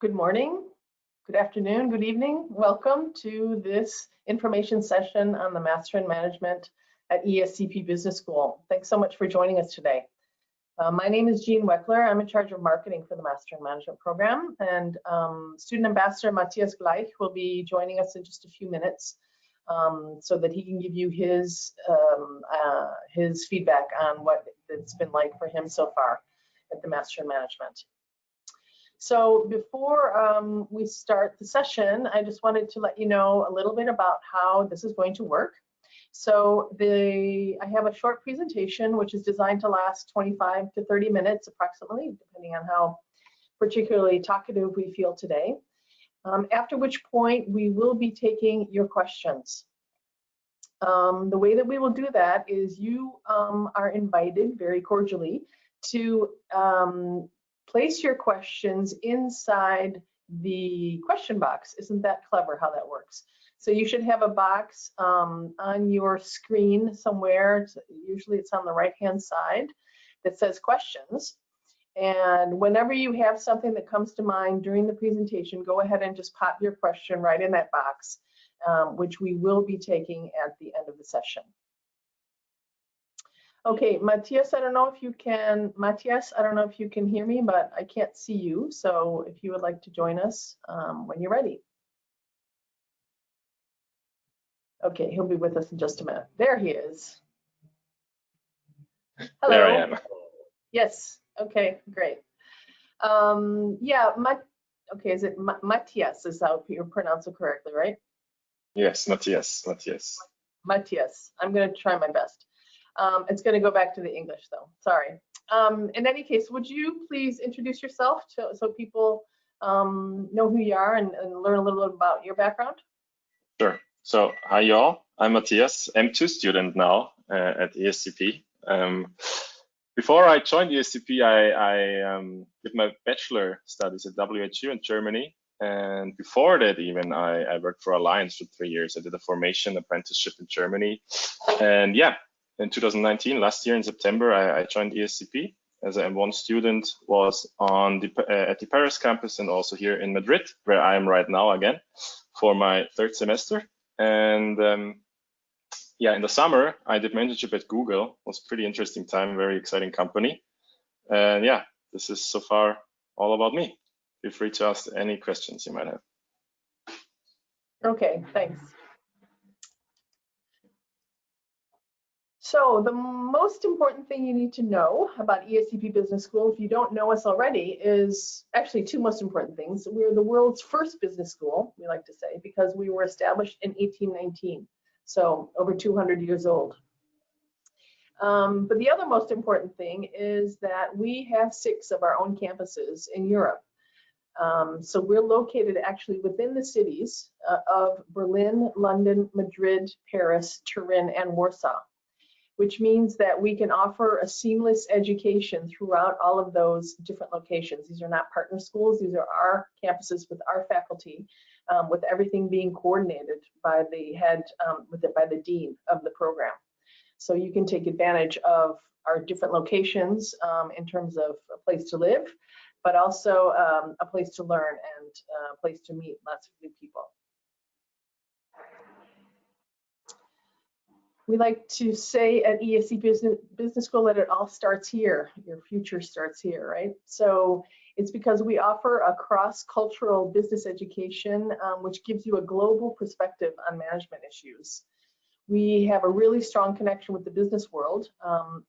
Good morning, good afternoon, good evening. Welcome to this information session on the Master in Management at ESCP Business School. Thanks so much for joining us today. My name is Jean Weckler. I'm in charge of marketing for the Master in Management program, and Student Ambassador Matthias Gleich will be joining us in just a few minutes so that he can give you his feedback on what it's been like for him so far at the Master in Management. So before we start the session, I just wanted to let you know a little bit about how this is going to work. So I have a short presentation which is designed to last 25 to 30 minutes approximately, depending on how particularly talkative we feel today. After which point we will be taking your questions. The way that we will do that is you are invited very cordially to place your questions inside the question box. Isn't that clever how that works? So you should have a box on your screen somewhere. Usually it's on the right-hand side that says questions. And whenever you have something that comes to mind during the presentation, go ahead and just pop your question right in that box, which we will be taking at the end of the session. Okay, Matthias, I don't know if you can hear me, but I can't see you. So if you would like to join us when you're ready. Okay, he'll be with us in just a minute. There he is. Hello. There I am. Yes, okay, great. Yeah, okay, is it Matthias is how you pronounce it correctly, right? Yes, Matthias. Matthias, I'm gonna try my best. It's going to go back to the English though, sorry. In any case, would you please introduce yourself so people know who you are and learn a little bit about your background? Sure. So, hi y'all. I'm Matthias, M2 student now at ESCP. Before I joined ESCP, I did my bachelor studies at WHU in Germany. And before that, even I worked for Alliance for 3 years. I did a formation apprenticeship in Germany. And yeah, in 2019, last year in September, I joined ESCP as an M1 student, was at the Paris campus and also here in Madrid, where I am right now again for my 3rd semester. And yeah, in the summer, I did my internship at Google. It was a pretty interesting time, very exciting company. And yeah, this is so far all about me. Feel free to ask any questions you might have. Okay, thanks. So the most important thing you need to know about ESCP Business School, if you don't know us already, is actually two most important things. We're the world's first business school, we like to say, because we were established in 1819, so over 200 years old. But the other most important thing is that we have 6 of our own campuses in Europe. So we're located actually within the cities of Berlin, London, Madrid, Paris, Turin, and Warsaw, which means that we can offer a seamless education throughout all of those different locations. These are not partner schools, these are our campuses with our faculty, with everything being coordinated by the head, by the dean of the program. So you can take advantage of our different locations in terms of a place to live, but also a place to learn and a place to meet lots of new people. We like to say at ESC Business School that it all starts here. Your future starts here, right? So it's because we offer a cross-cultural business education, which gives you a global perspective on management issues. We have a really strong connection with the business world,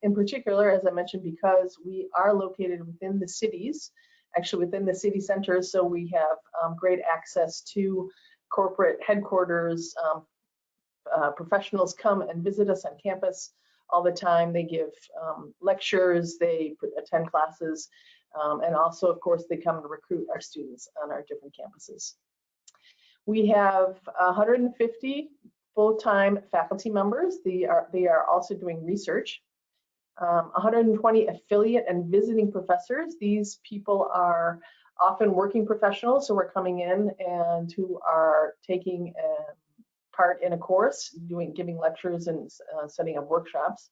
in particular, as I mentioned, because we are located within the cities, actually within the city centers, so we have great access to corporate headquarters. Professionals come and visit us on campus all the time. They give lectures, they attend classes, and also, of course, they come and recruit our students on our different campuses. We have 150 full-time faculty members. They are also doing research. 120 affiliate and visiting professors. These people are often working professionals who are coming in and who are taking part in a course, giving lectures and setting up workshops.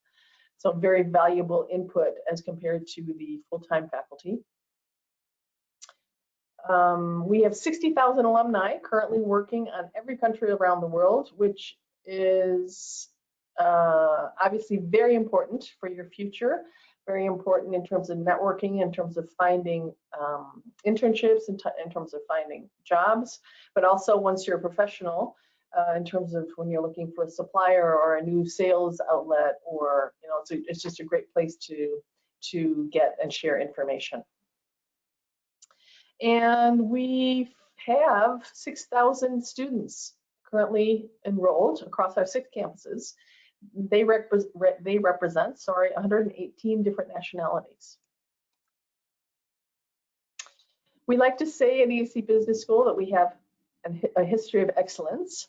So very valuable input as compared to the full-time faculty. We have 60,000 alumni currently working on every country around the world, which is obviously very important for your future, very important in terms of networking, in terms of finding internships, in terms of finding jobs, but also once you're a professional, in terms of when you're looking for a supplier or a new sales outlet, or it's just a great place to get and share information. And we have 6,000 students currently enrolled across our 6 campuses. They represent 118 different nationalities. We like to say at ESC Business School that we have a history of excellence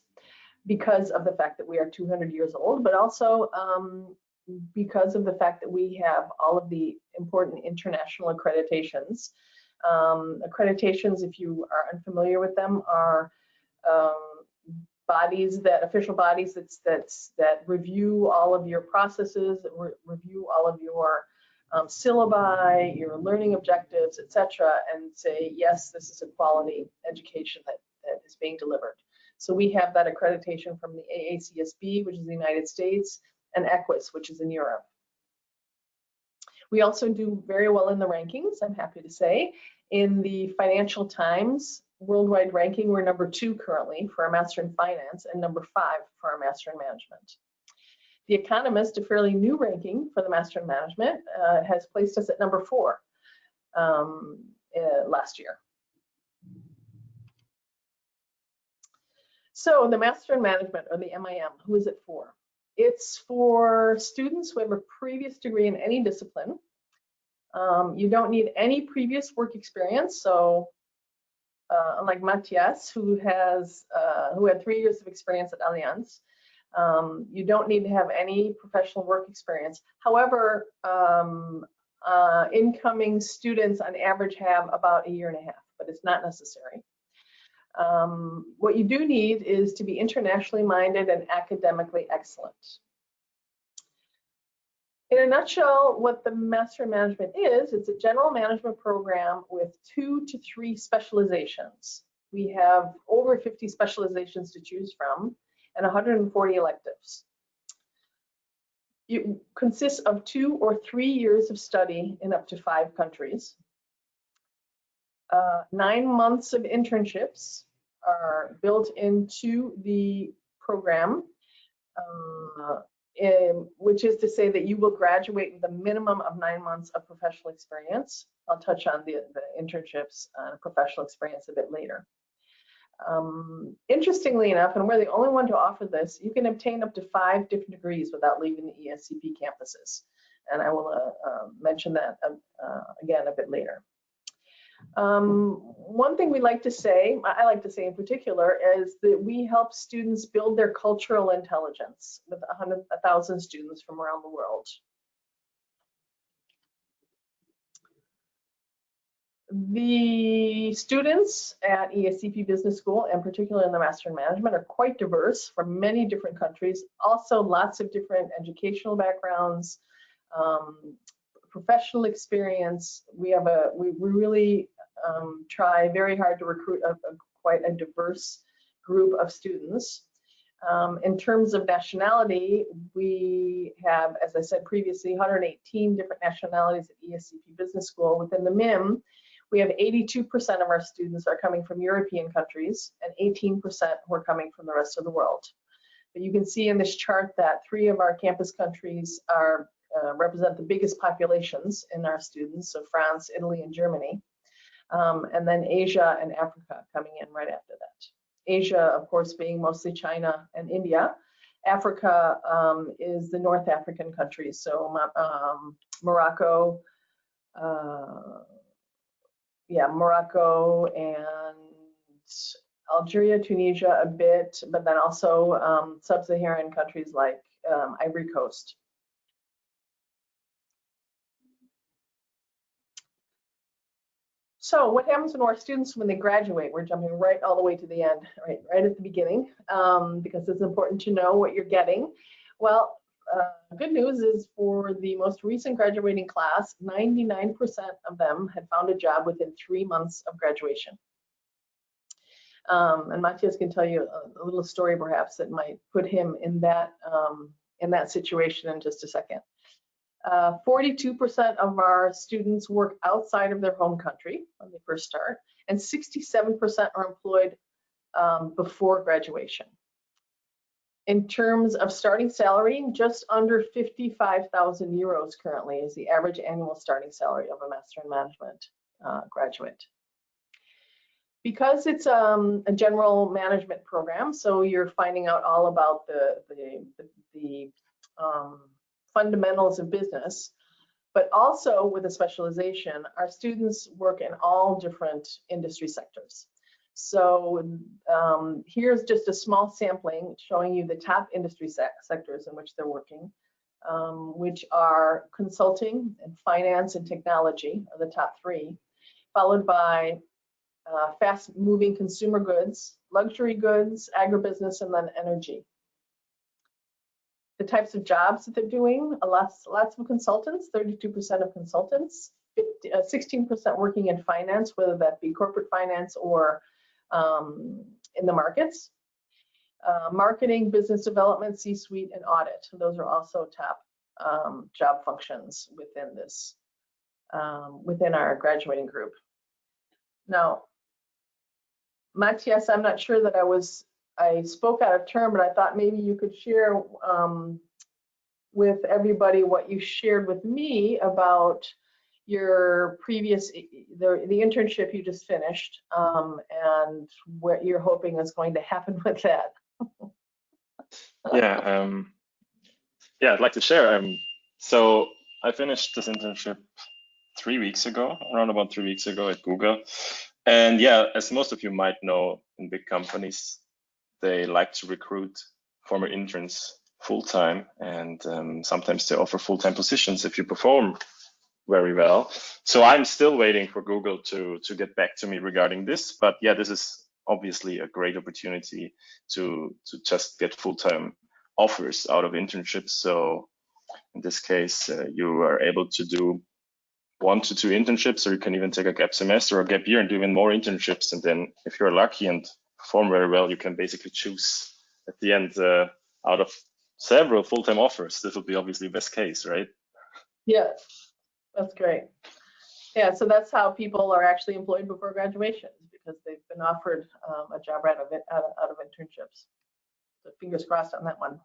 because of the fact that we are 200 years old, but also because of the fact that we have all of the important international accreditations. Accreditations, if you are unfamiliar with them, are official bodies that review all of your processes, that review all of your syllabi, your learning objectives, etc., and say, yes, this is a quality education that is being delivered. So we have that accreditation from the AACSB, which is the United States, and EQUIS, which is in Europe. We also do very well in the rankings, I'm happy to say. In the Financial Times worldwide ranking, we're number 2 currently for our Master in Finance and number 5 for our Master in Management. The Economist, a fairly new ranking for the Master in Management, has placed us at number 4 last year. So the Master in Management, or the MIM, who is it for? It's for students who have a previous degree in any discipline. You don't need any previous work experience. So unlike Matthias, who had 3 years of experience at Allianz, you don't need to have any professional work experience. However, incoming students on average have about 1.5 years, but it's not necessary. What you do need is to be internationally minded and academically excellent. In a nutshell, what the Master in Management is, it's a general management program with 2 to 3 specializations. We have over 50 specializations to choose from and 140 electives. It consists of 2 or 3 years of study in up to 5 countries. 9 months of internships are built into the program, which is to say that you will graduate with a minimum of 9 months of professional experience. I'll touch on the internships and professional experience a bit later. Interestingly enough, and we're the only one to offer this, you can obtain up to 5 different degrees without leaving the ESCP campuses. And I will mention that again a bit later. One thing we like to say, I like to say in particular, is that we help students build their cultural intelligence with 1,000 students from around the world. The students at ESCP Business School, and particularly in the Master in Management, are quite diverse from many different countries. Also, lots of different educational backgrounds, professional experience. We really try very hard to recruit quite a diverse group of students. In terms of nationality, we have, as I said previously, 118 different nationalities at ESCP Business School. Within the MIM, we have 82% of our students are coming from European countries and 18% who are coming from the rest of the world. But you can see in this chart that 3 of our campus countries represent the biggest populations in our students, so France, Italy, and Germany. And then Asia and Africa coming in right after that. Asia, of course, being mostly China and India. Africa is the North African countries, so Morocco, Morocco and Algeria, Tunisia a bit, but then also sub-Saharan countries like Ivory Coast. So what happens when our students, when they graduate? We're jumping right all the way to the end, right at the beginning, because it's important to know what you're getting. Well, good news is for the most recent graduating class, 99% of them had found a job within 3 months of graduation. And Matthias can tell you a little story perhaps that might put him in that situation in just a second. 42% of our students work outside of their home country when they first start, and 67% are employed before graduation. In terms of starting salary, just under 55,000 euros currently is the average annual starting salary of a Master in Management graduate. Because it's a general management program, so you're finding out all about the fundamentals of business, but also with a specialization, our students work in all different industry sectors. So here's just a small sampling showing you the top industry sectors in which they're working, which are consulting and finance and technology are the top 3, followed by fast-moving consumer goods, luxury goods, agribusiness, and then energy. The types of jobs that they're doing, lots of consultants, 32% of consultants, 16% working in finance, whether that be corporate finance or in the markets. Marketing, business development, C-suite, and audit. Those are also top job functions within this, within our graduating group. Now, Matthias, I'm not sure that I spoke out of turn, but I thought maybe you could share with everybody what you shared with me about your previous, the internship you just finished, and what you're hoping is going to happen with that. Yeah, I'd like to share. So I finished this internship 3 weeks ago, around about 3 weeks ago at Google. And yeah, as most of you might know, in big companies, they like to recruit former interns full-time, and sometimes they offer full-time positions if you perform very well. So I'm still waiting for Google to get back to me regarding this. But yeah, this is obviously a great opportunity to just get full-time offers out of internships. So in this case, you are able to do 1 to 2 internships, or you can even take a gap semester or gap year and do even more internships. And then if you're lucky and perform very well, you can basically choose at the end out of several full-time offers. This will be obviously best case, right? Yeah, that's great. Yeah, so that's how people are actually employed before graduation, because they've been offered a job out of internships. So fingers crossed on that one.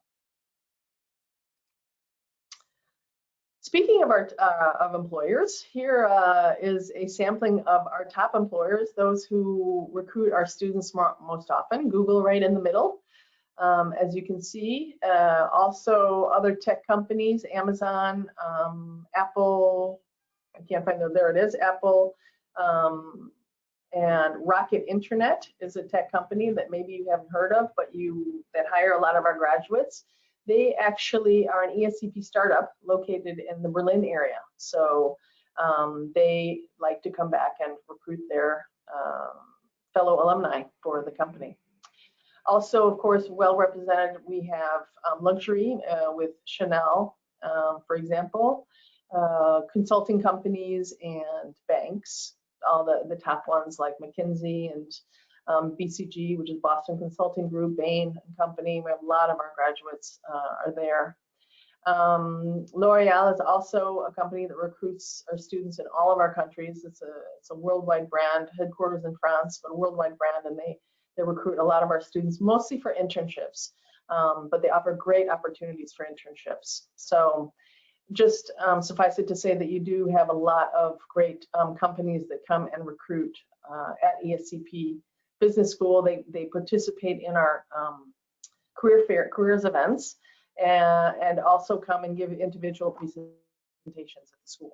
Speaking of our employers, here is a sampling of our top employers, those who recruit our students most often. Google right in the middle, as you can see. Also other tech companies, Amazon, Apple, I can't find them, there it is, Apple, and Rocket Internet is a tech company that maybe you haven't heard of, but that hire a lot of our graduates. They actually are an ESCP startup located in the Berlin area. So they like to come back and recruit their fellow alumni for the company. Also, of course, well represented, we have luxury with Chanel, for example, consulting companies and banks, all the top ones like McKinsey and BCG, which is Boston Consulting Group, Bain & Company. We have a lot of our graduates are there. L'Oreal is also a company that recruits our students in all of our countries. It's a worldwide brand, headquarters in France, but a worldwide brand, and they recruit a lot of our students, mostly for internships, but they offer great opportunities for internships. So just suffice it to say that you do have a lot of great companies that come and recruit at ESCP Business School. They participate in our careers events, and also come and give individual presentations at the school.